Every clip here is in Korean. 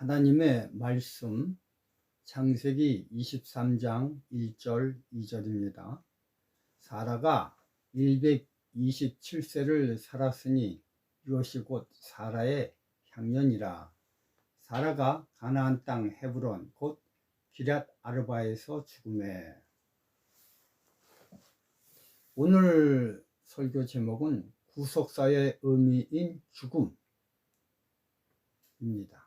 하나님의 말씀 창세기 23장 1절 2절입니다. 사라가 127세를 살았으니 이것이 곧 사라의 향년이라. 사라가 가나안 땅 헤브론 곧 기럇 아르바에서 죽음에. 오늘 설교 제목은 구속사의 의미인 죽음입니다.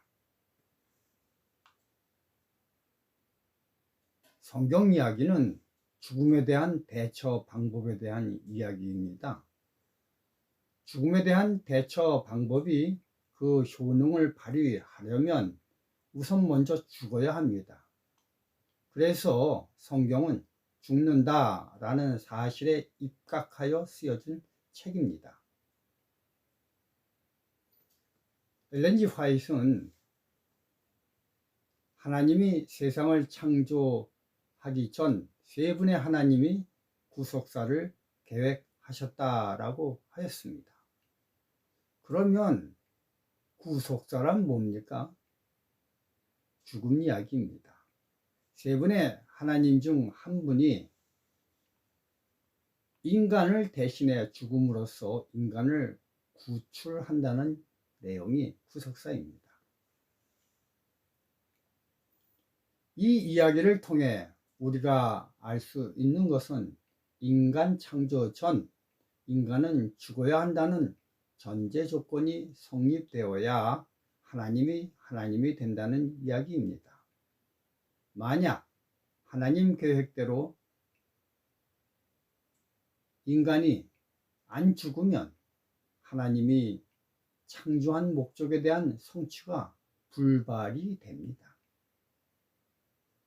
성경 이야기는 죽음에 대한 대처 방법에 대한 이야기입니다. 죽음에 대한 대처 방법이 그 효능을 발휘하려면 우선 먼저 죽어야 합니다. 그래서 성경은 죽는다라는 사실에 입각하여 쓰여진 책입니다. 엘렌 G 화이트는 하나님이 세상을 창조하기 전 세 분의 하나님이 구속사를 계획하셨다라고 하였습니다. 그러면 구속사란 뭡니까? 죽음 이야기입니다. 세 분의 하나님 중 한 분이 인간을 대신해 죽음으로써 인간을 구출한다는 내용이 구속사입니다. 이 이야기를 통해 우리가 알 수 있는 것은 인간 창조 전 인간은 죽어야 한다는 전제 조건이 성립되어야 하나님이 된다는 이야기입니다. 만약 하나님 계획대로 인간이 안 죽으면 하나님이 창조한 목적에 대한 성취가 불발이 됩니다.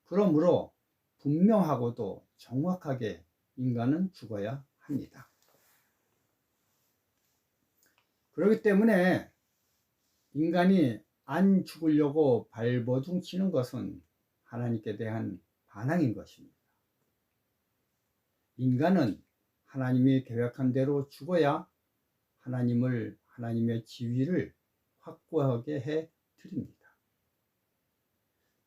그러므로 분명하고도 정확하게 인간은 죽어야 합니다. 그렇기 때문에 인간이 안 죽으려고 발버둥 치는 것은 하나님께 대한 반항인 것입니다. 인간은 하나님이 계획한 대로 죽어야 하나님의 지위를 확고하게 해 드립니다.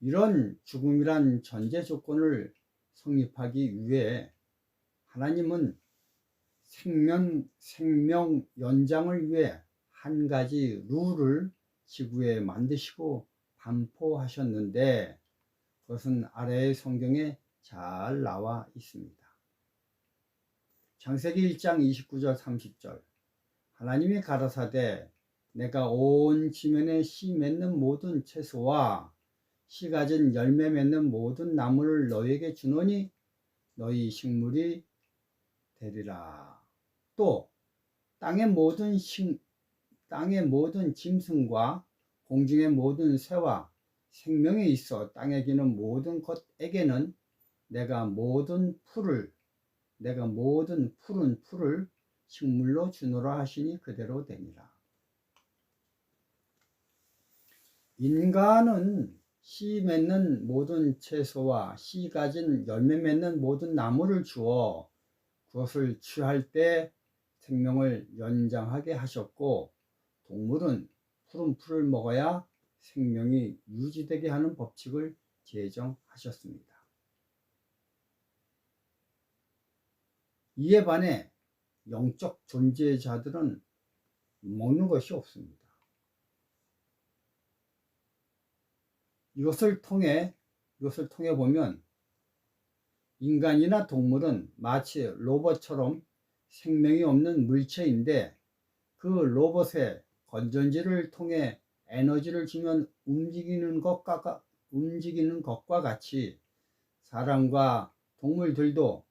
이런 죽음이란 전제 조건을 성립하기 위해 하나님은 생명 연장을 위해 한 가지 룰을 지구에 만드시고 반포하셨는데 그것은 아래의 성경에 잘 나와 있습니다. 창세기 1장 29절 30절 하나님이 가라사대 내가 온 지면에 씨 맺는 모든 채소와 씨 가진 열매 맺는 모든 나무를 너희에게 주노니 너희 식물이 되리라. 또 땅의 모든 짐승과 공중의 모든 새와 생명에 있어 땅에 기는 모든 것에게는 내가 모든 푸른 풀을 식물로 주노라 하시니 그대로 되니라. 인간은 씨 맺는 모든 채소와 씨 가진 열매 맺는 모든 나무를 주어 그것을 취할 때 생명을 연장하게 하셨고 동물은 푸른 풀을 먹어야 생명이 유지되게 하는 법칙을 제정하셨습니다. 이에 반해 영적 존재자들은 먹는 것이 없습니다. 이것을 통해 보면 인간이나 동물은 마치 로봇처럼 생명이 없는 물체인데 그 로봇에 건전지를 통해 에너지를 주면 움직이는 것과 같이 사람과 동물들도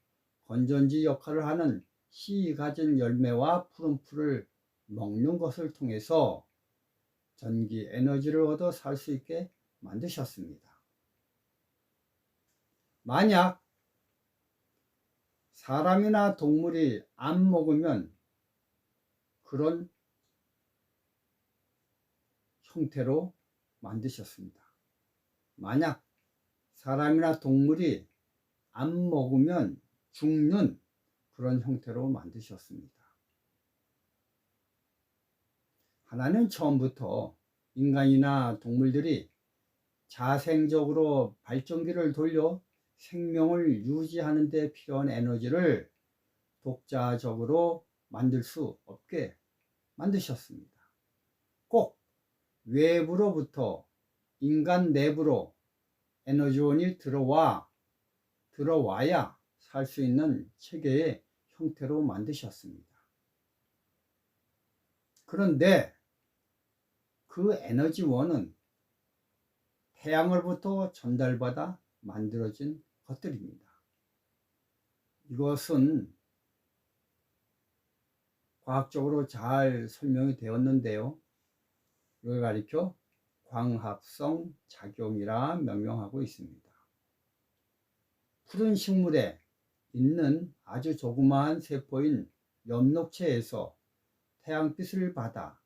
건전지 역할을 하는 씨 가진 열매와 푸른 풀을 먹는 것을 통해서 전기 에너지를 얻어 살 수 있게 만드셨습니다. 만약 사람이나 동물이 안 먹으면 그런 형태로 만드셨습니다. 만약 사람이나 동물이 안 먹으면 죽는 그런 형태로 만드셨습니다. 하나는 처음부터 인간이나 동물들이 자생적으로 발전기를 돌려 생명을 유지하는 데 필요한 에너지를 독자적으로 만들 수 없게 만드셨습니다. 꼭 외부로부터 인간 내부로 에너지원이 들어와야 살 수 있는 체계의 형태로 만드셨습니다. 그런데 그 에너지원은 태양으로부터 전달받아 만들어진 것들입니다. 이것은 과학적으로 잘 설명이 되었는데요. 이걸 가리켜 광합성 작용이라 명명하고 있습니다. 푸른 식물에 있는 아주 조그마한 세포인 엽록체에서 태양빛을 받아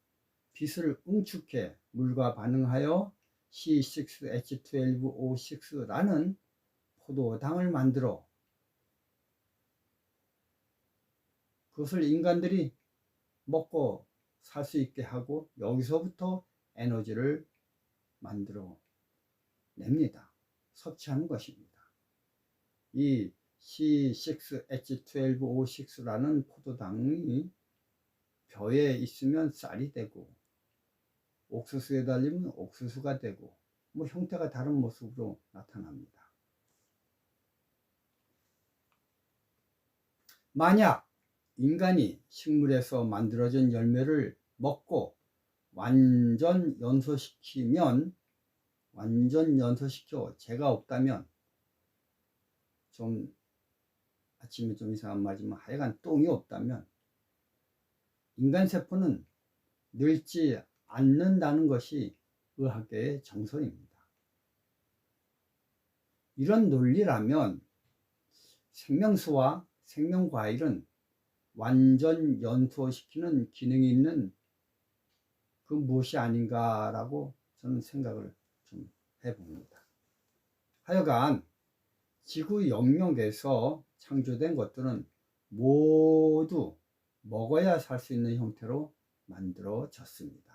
빛을 응축해 물과 반응하여 C6H12O6라는 포도당을 만들어 그것을 인간들이 먹고 살 수 있게 하고 여기서부터 에너지를 만들어 냅니다. 섭취하는 것입니다. 이 C6H12O6라는 포도당이 벼에 있으면 쌀이 되고 옥수수에 달리면 옥수수가 되고 형태가 다른 모습으로 나타납니다. 만약 인간이 식물에서 만들어진 열매를 먹고 완전 연소시켜 죄가 없다면, 좀 아침에 좀 이상한 말이지만 하여간 똥이 없다면 인간 세포는 늙지 않는다는 것이 의학계의 정설입니다. 이런 논리라면 생명수와 생명과일은 완전 연소시키는 기능이 있는 그 무엇이 아닌가라고 저는 생각을 좀 해봅니다. 하여간 지구 영역에서 창조된 것들은 모두 먹어야 살 수 있는 형태로 만들어졌습니다.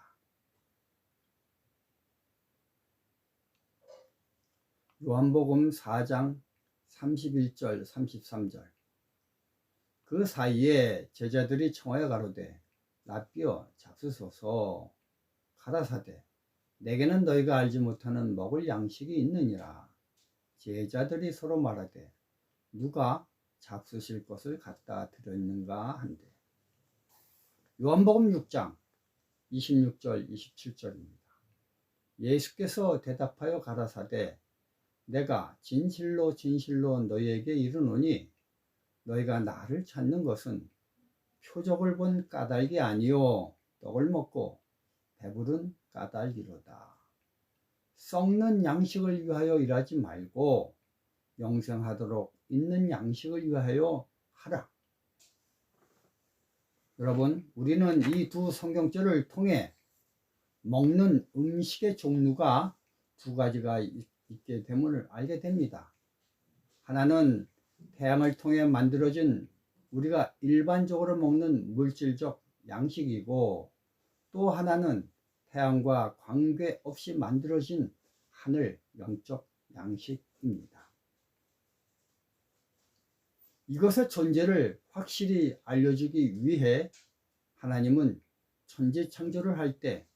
요한복음 4장 31절 33절 그 사이에 제자들이 청하여 가로되 라삐어 잡수소서 가라사대 내게는 너희가 알지 못하는 먹을 양식이 있느니라. 제자들이 서로 말하되 누가 잡수실 것을 갖다 드렸는가 한데. 요한복음 6장 26절 27절입니다. 예수께서 대답하여 가라사대 내가 진실로 진실로 너희에게 이르노니 너희가 나를 찾는 것은 표적을 본 까닭이 아니요 떡을 먹고 배부른 까닭이로다. 썩는 양식을 위하여 일하지 말고 영생하도록 있는 양식을 위하여 하라. 여러분, 우리는 이 두 성경절을 통해 먹는 음식의 종류가 두 가지가 있게 됨을 알게 됩니다. 하나는 태양을 통해 만들어진 우리가 일반적으로 먹는 물질적 양식이고, 또 하나는 태양과 관계없이 만들어진 하늘 영적 양식입니다. 이것의 존재를 확실히 알려주기 위해 하나님은 천지 창조를 할 때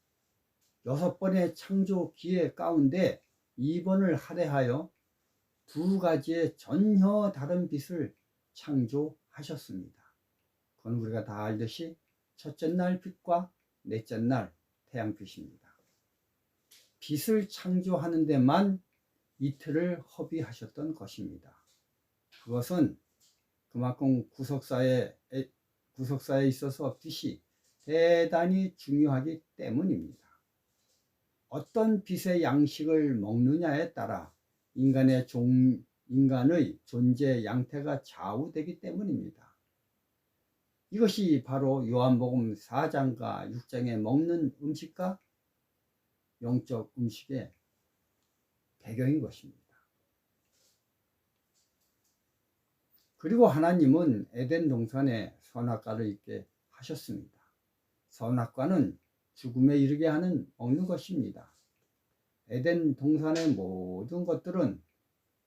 6번의 창조 기회 가운데 2번을 할애하여 두 가지의 전혀 다른 빛을 창조하셨습니다. 그건 우리가 다 알듯이 첫째 날 빛과 넷째 날 태양빛입니다. 빛을 창조하는 데만 이틀을 허비하셨던 것입니다. 그것은 그만큼 구속사에 있어서 빛이 대단히 중요하기 때문입니다. 어떤 빛의 양식을 먹느냐에 따라 인간의 존재 양태가 좌우되기 때문입니다. 이것이 바로 요한복음 4장과 6장에 먹는 음식과 영적 음식의 배경인 것입니다. 그리고 하나님은 에덴 동산에 선악과를 있게 하셨습니다. 선악과는 죽음에 이르게 하는 먹는 것입니다. 에덴 동산의 모든 것들은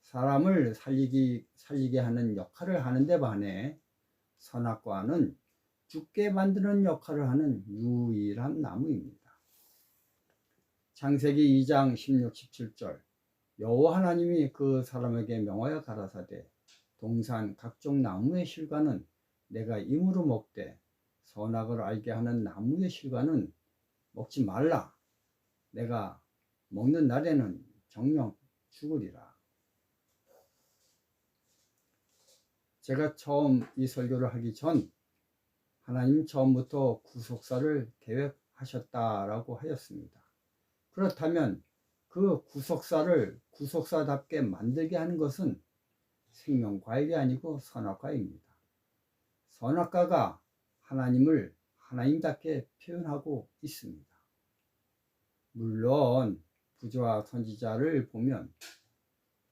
사람을 살리게 하는 역할을 하는데 반해 선악과는 죽게 만드는 역할을 하는 유일한 나무입니다. 창세기 2장 16, 17절 여호와 하나님이 그 사람에게 명하여 가라사대 동산 각종 나무의 실과는 내가 임으로 먹되 선악을 알게 하는 나무의 실과는 먹지 말라. 내가 먹는 날에는 정녕 죽으리라. 제가 처음 이 설교를 하기 전 하나님 처음부터 구속사를 계획하셨다라고 하였습니다. 그렇다면 그 구속사를 구속사답게 만들게 하는 것은 생명과일이 아니고 선악과입니다. 선악과가 하나님을 하나님답게 표현하고 있습니다. 물론 부조와 선지자를 보면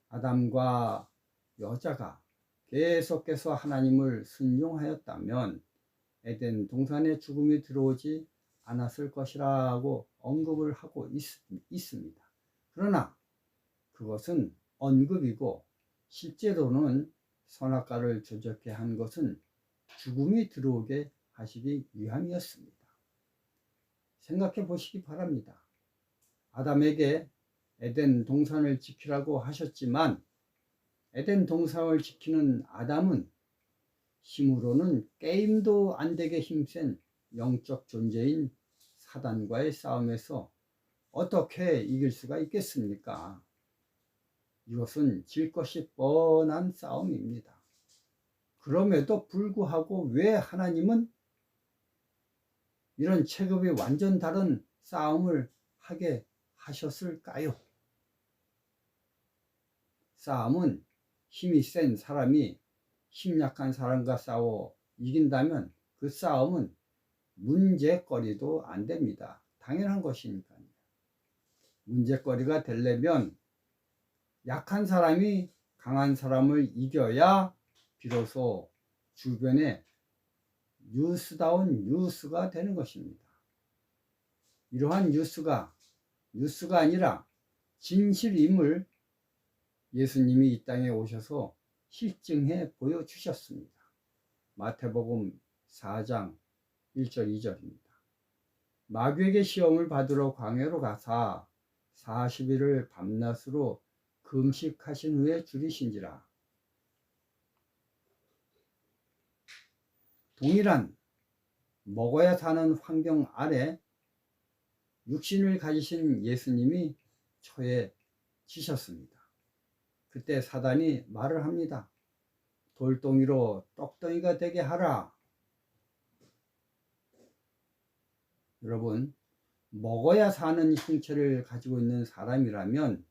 아담과 여자가 계속해서 하나님을 순종하였다면 에덴 동산에 죽음이 들어오지 않았을 것이라고 언급을 하고 있습니다. 그러나 그것은 언급이고 실제로는 선악과를 조작케 한 것은 죽음이 들어오게 하시기 위함이었습니다. 생각해 보시기 바랍니다. 아담에게 에덴 동산을 지키라고 하셨지만 에덴 동산을 지키는 아담은 힘으로는 게임도 안 되게 힘센 영적 존재인 사단과의 싸움에서 어떻게 이길 수가 있겠습니까? 이것은 질 것이 뻔한 싸움입니다. 그럼에도 불구하고 왜 하나님은 이런 체급이 완전 다른 싸움을 하게 하셨을까요? 싸움은 힘이 센 사람이 힘 약한 사람과 싸워 이긴다면 그 싸움은 문제거리도 안 됩니다. 당연한 것이니까요. 문제거리가 되려면 약한 사람이 강한 사람을 이겨야 비로소 주변에 뉴스다운 뉴스가 되는 것입니다. 이러한 뉴스가 아니라 진실임을 예수님이 이 땅에 오셔서 실증해 보여주셨습니다. 마태복음 4장 1절 2절입니다. 마귀에게 시험을 받으러 광야로 가사 40일을 밤낮으로 금식하신 후에 줄이신지라. 동일한 먹어야 사는 환경 아래 육신을 가지신 예수님이 처해지셨습니다. 그때 사단이 말을 합니다. 돌덩이로 떡덩이가 되게 하라. 여러분, 먹어야 사는 형체를 가지고 있는 사람이라면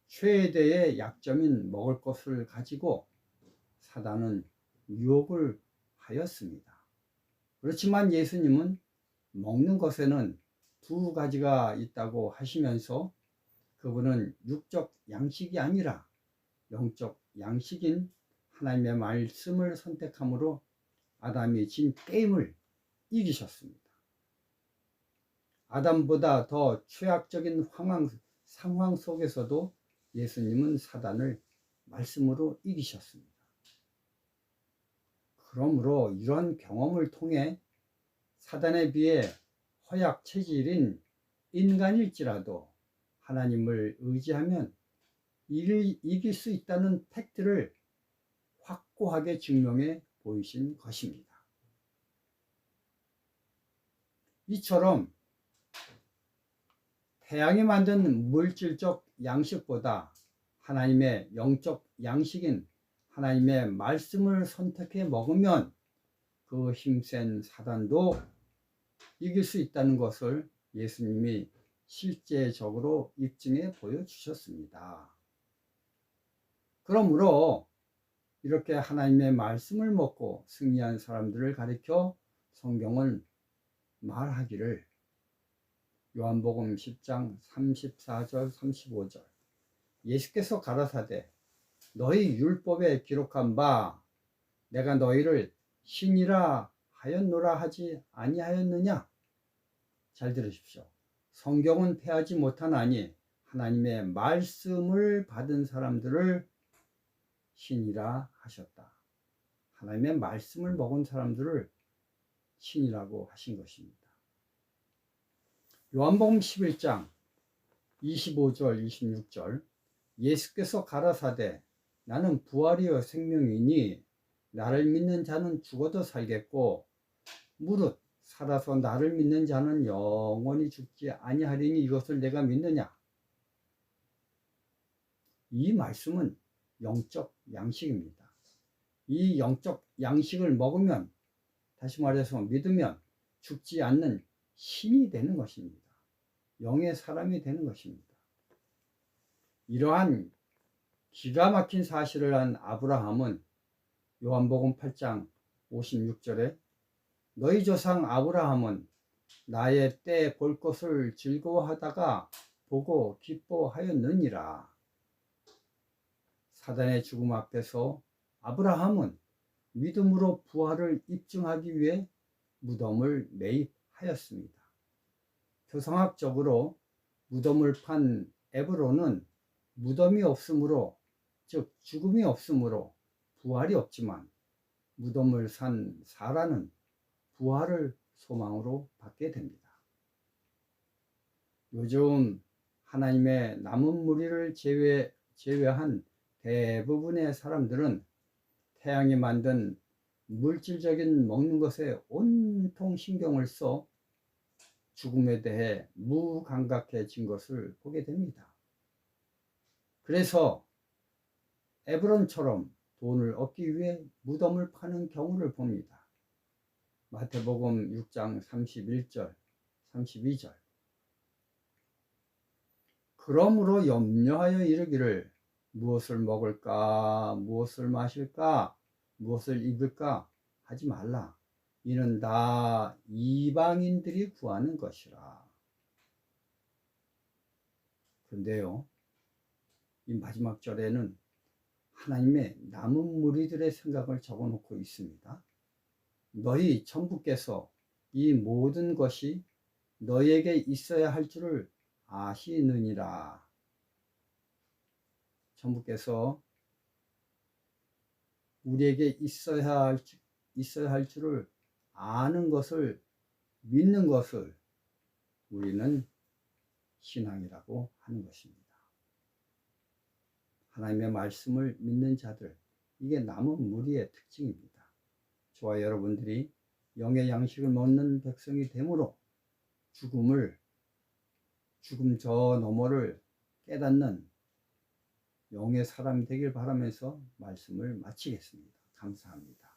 최대의 약점인 먹을 것을 가지고 사단은 유혹을 하였습니다. 그렇지만 예수님은 먹는 것에는 두 가지가 있다고 하시면서 그분은 육적 양식이 아니라 영적 양식인 하나님의 말씀을 선택함으로 아담이 진 게임을 이기셨습니다. 아담보다 더 최악적인 상황 속에서도 예수님은 사단을 말씀으로 이기셨습니다. 그러므로 이런 경험을 통해 사단에 비해 허약 체질인 인간일지라도 하나님을 의지하면 이길 수 있다는 팩트를 확고하게 증명해 보이신 것입니다. 이처럼 태양이 만든 물질적 양식보다 하나님의 영적 양식인 하나님의 말씀을 선택해 먹으면 그 힘센 사단도 이길 수 있다는 것을 예수님이 실제적으로 입증해 보여주셨습니다. 그러므로 이렇게 하나님의 말씀을 먹고 승리한 사람들을 가리켜 성경은 말하기를 요한복음 10장 34절 35절 예수께서 가라사대 너희 율법에 기록한 바 내가 너희를 신이라 하였노라 하지 아니하였느냐. 잘 들으십시오. 성경은 패하지 못하나니 하나님의 말씀을 받은 사람들을 신이라 하셨다. 하나님의 말씀을 먹은 사람들을 신이라고 하신 것입니다. 요한복음 11장 25절 26절 예수께서 가라사대 나는 부활이요 생명이니 나를 믿는 자는 죽어도 살겠고 무릇 살아서 나를 믿는 자는 영원히 죽지 아니하리니 이것을 내가 믿느냐. 이 말씀은 영적 양식입니다. 이 영적 양식을 먹으면, 다시 말해서 믿으면 죽지 않는 신이 되는 것입니다. 영의 사람이 되는 것입니다. 이러한 기가 막힌 사실을 한 아브라함은 요한복음 8장 56절에 너희 조상 아브라함은 나의 때 볼 것을 즐거워하다가 보고 기뻐하였느니라. 사단의 죽음 앞에서 아브라함은 믿음으로 부활을 입증하기 위해 무덤을 매입하였습니다. 교성학적으로 무덤을 판 에브론은 무덤이 없으므로, 즉 죽음이 없으므로 부활이 없지만 무덤을 산 사라는 부활을 소망으로 받게 됩니다. 요즘 하나님의 남은 무리를 제외한 대부분의 사람들은 태양이 만든 물질적인 먹는 것에 온통 신경을 써 죽음에 대해 무감각해진 것을 보게 됩니다. 그래서 에브론처럼 돈을 얻기 위해 무덤을 파는 경우를 봅니다. 마태복음 6장 31절, 32절. 그러므로 염려하여 이르기를 무엇을 먹을까, 무엇을 마실까, 무엇을 입을까 하지 말라. 이는 다 이방인들이 구하는 것이라. 그런데요, 이 마지막 절에는 하나님의 남은 무리들의 생각을 적어놓고 있습니다. 너희 천부께서 이 모든 것이 너희에게 있어야 할 줄을 아시느니라. 천부께서 우리에게 있어야 할 줄을 아는 것을, 믿는 것을 우리는 신앙이라고 하는 것입니다. 하나님의 말씀을 믿는 자들, 이게 남은 무리의 특징입니다. 저와 여러분들이 영의 양식을 먹는 백성이 되므로 죽음 저 너머를 깨닫는 영의 사람이 되길 바라면서 말씀을 마치겠습니다. 감사합니다.